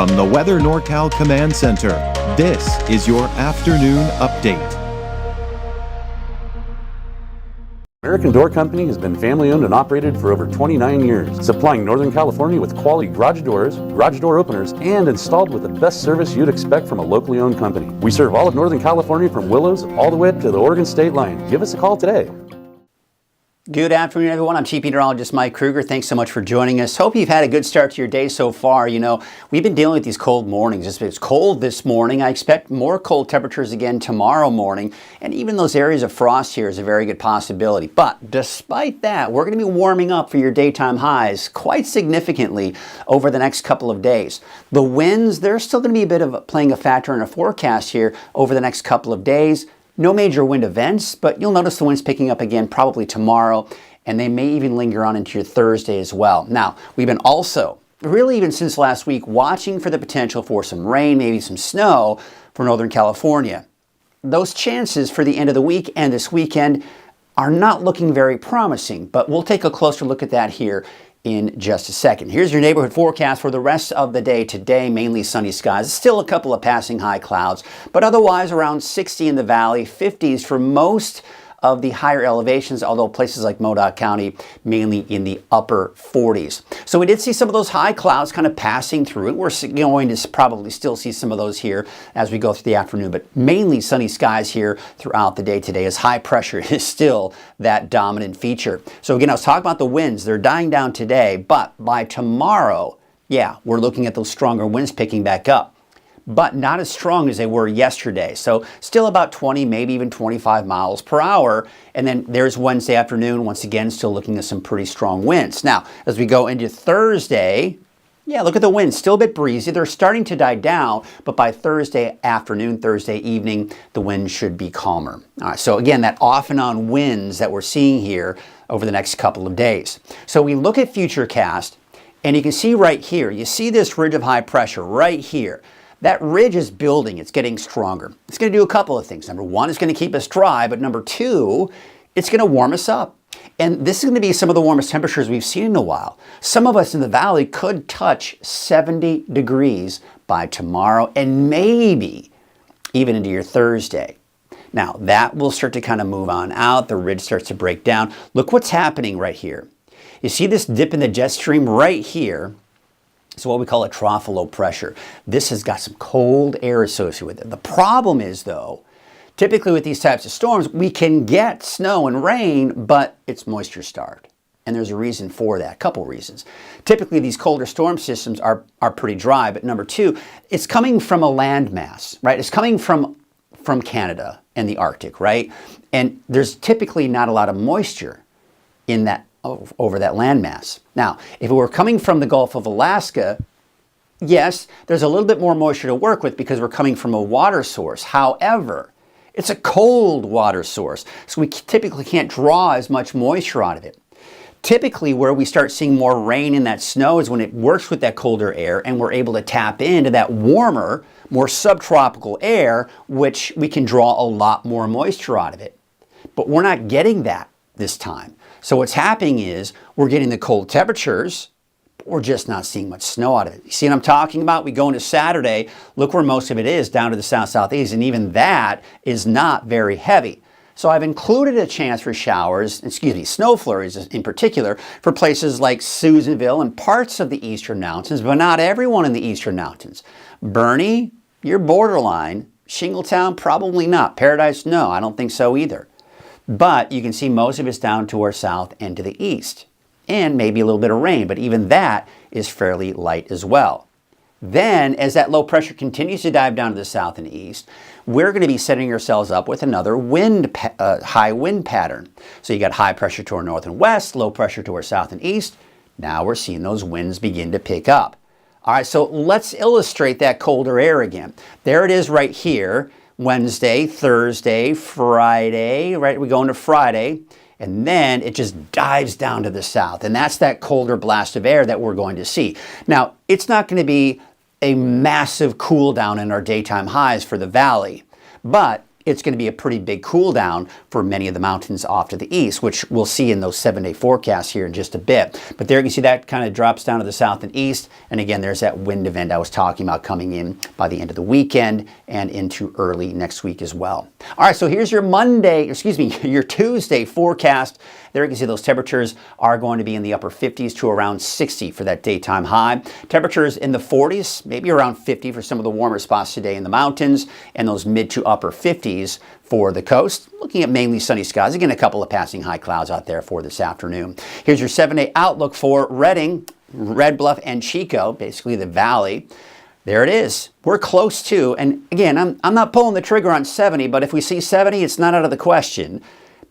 From the Weather NorCal Command Center, this is your afternoon update. American Door Company has been family-owned and operated for over 29 years, supplying Northern California with quality garage doors, garage door openers, and installed with the best service you'd expect from a locally owned company. We serve all of Northern California from Willows all the way to the Oregon state line. Give us a call today. Good afternoon, everyone. I'm Chief Meteorologist Mike Krueger. Thanks so much for joining us. Hope you've had a good start to your day so far. You know, we've been dealing with these cold mornings. It's cold this morning. I expect more cold temperatures again tomorrow morning. And even those areas of frost here is a very good possibility. But despite that, we're going to be warming up for your daytime highs quite significantly over the next couple of days. The winds, they're still going to be a bit of playing a factor in our forecast here over the next couple of days. No major wind events, but you'll notice the winds picking up again probably tomorrow, and they may even linger on into your Thursday as well. Now, we've been also, really even since last week, watching for the potential for some rain, maybe some snow for Northern California. Those chances for the end of the week and this weekend are not looking very promising, but we'll take a closer look at that here in just a second. Here's your neighborhood forecast for the rest of the day today. Mainly sunny skies, still a couple of passing high clouds, but otherwise around 60 in the valley, 50s for most of the higher elevations, although places like Modoc County mainly in the upper 40s. So we did see some of those high clouds kind of passing through. We're going to probably still see some of those here as we go through the afternoon, but mainly sunny skies here throughout the day today as high pressure is still that dominant feature. So again, I was talking about the winds. They're dying down today, but by tomorrow, yeah, we're looking at those stronger winds picking back up, but not as strong as they were yesterday. So still about 20, maybe even 25 miles per hour. And then there's Wednesday afternoon, once again, still looking at some pretty strong winds. Now, as we go into Thursday, yeah, look at the winds, still a bit breezy. They're starting to die down, but by Thursday afternoon, Thursday evening, the wind should be calmer. All right, so again, that off and on winds that we're seeing here over the next couple of days. So we look at Futurecast, and you can see right here, you see this ridge of high pressure right here. That ridge is building, it's getting stronger. It's going to do a couple of things. Number one, it's going to keep us dry, but number two, it's going to warm us up. And this is going to be some of the warmest temperatures we've seen in a while. Some of us in the valley could touch 70 degrees by tomorrow and maybe even into your Thursday. Now, that will start to kind of move on out. The ridge starts to break down. Look what's happening right here. You see this dip in the jet stream right here? It's what we call a trough of low pressure. This has got some cold air associated with it. The problem is, though, typically with these types of storms, we can get snow and rain, but it's moisture starved. And there's a reason for that, a couple reasons. Typically, these colder storm systems are pretty dry, but number two, it's coming from a landmass, right? It's coming from Canada and the Arctic, right? And there's typically not a lot of moisture in that over that landmass. Now, if it were coming from the Gulf of Alaska, yes, there's a little bit more moisture to work with because we're coming from a water source. However, it's a cold water source, so we typically can't draw as much moisture out of it. Typically, where we start seeing more rain and that snow is when it works with that colder air and we're able to tap into that warmer, more subtropical air, which we can draw a lot more moisture out of it. But we're not getting that this time. So what's happening is we're getting the cold temperatures, but we're just not seeing much snow out of it. You see what I'm talking about? We go into Saturday, look where most of it is, down to the south-southeast, and even that is not very heavy. So I've included a chance for showers, snow flurries in particular, for places like Susanville and parts of the Eastern Mountains, but not everyone in the Eastern Mountains. Bernie, you're borderline. Shingletown, probably not. Paradise, no, I don't think so either. But you can see most of it's down to our south and to the east. And maybe a little bit of rain, but even that is fairly light as well. Then, as that low pressure continues to dive down to the south and east, we're going to be setting ourselves up with another high wind pattern. So you got high pressure to our north and west, low pressure to our south and east. Now we're seeing those winds begin to pick up. All right, so let's illustrate that colder air again. There it is right here. Wednesday, Thursday, Friday, right? We go into Friday, and then it just dives down to the south. And that's that colder blast of air that we're going to see. Now, it's not going to be a massive cool down in our daytime highs for the valley, but it's going to be a pretty big cool down for many of the mountains off to the east, which we'll see in those 7-day forecasts here in just a bit. But there you can see that kind of drops down to the south and east. And again, there's that wind event I was talking about coming in by the end of the weekend and into early next week as well. All right, so here's your your Tuesday forecast. There you can see those temperatures are going to be in the upper 50s to around 60 for that daytime high. Temperatures in the 40s, maybe around 50 for some of the warmer spots today in the mountains, and those mid to upper 50s for the coast. Looking at mainly sunny skies. Again, a couple of passing high clouds out there for this afternoon. Here's your 7-day outlook for Redding, Red Bluff, and Chico, basically the valley. There it is. We're close to, and again, I'm not pulling the trigger on 70, but if we see 70, it's not out of the question.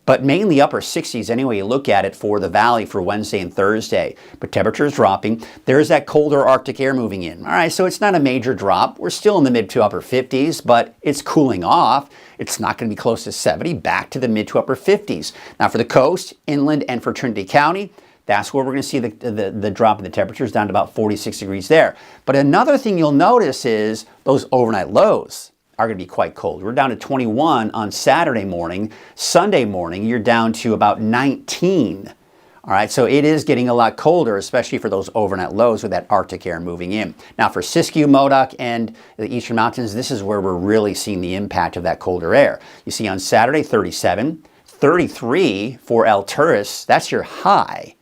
But mainly upper 60s anyway you look at it for the valley for Wednesday and Thursday. But temperatures dropping. There's that colder Arctic air moving in. All right, so it's not a major drop. We're still in the mid to upper 50s, but it's cooling off. It's not going to be close to 70, back to the mid to upper 50s. Now for the coast, inland, and for Trinity County, that's where we're going to see the drop in the temperatures down to about 46 degrees there. But another thing you'll notice is those overnight lows are going to be quite cold. We're down to 21 on Saturday morning. Sunday morning, you're down to about 19. All right, so it is getting a lot colder, especially for those overnight lows with that Arctic air moving in. Now for Siskiyou, Modoc, and the Eastern Mountains, this is where we're really seeing the impact of that colder air. You see on Saturday, 37, 33 for Alturas, that's your high.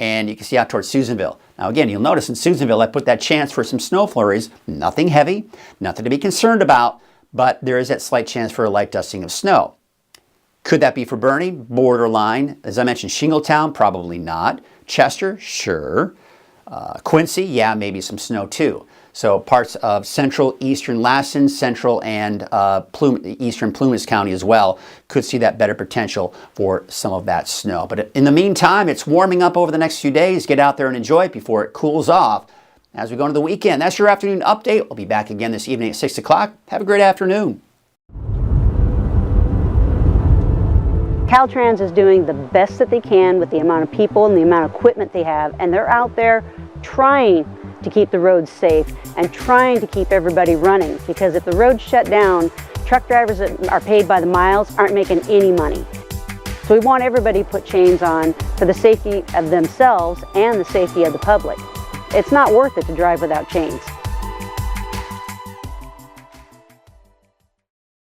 And you can see out towards Susanville. Now again, you'll notice in Susanville, I put that chance for some snow flurries. Nothing heavy, nothing to be concerned about, but there is that slight chance for a light dusting of snow. Could that be for Bernie? Borderline. As I mentioned, Shingletown, probably not. Chester, sure. Quincy, yeah, maybe some snow too. So parts of central, eastern Lassen, central, and eastern Plumas County as well could see that better potential for some of that snow. But in the meantime, it's warming up over the next few days. Get out there and enjoy it before it cools off as we go into the weekend. That's your afternoon update. We'll be back again this evening at 6 o'clock. Have a great afternoon. Caltrans is doing the best that they can with the amount of people and the amount of equipment they have, and they're out there trying to keep the roads safe and trying to keep everybody running, because if the roads shut down, truck drivers that are paid by the miles aren't making any money. So we want everybody to put chains on for the safety of themselves and the safety of the public. It's not worth it to drive without chains.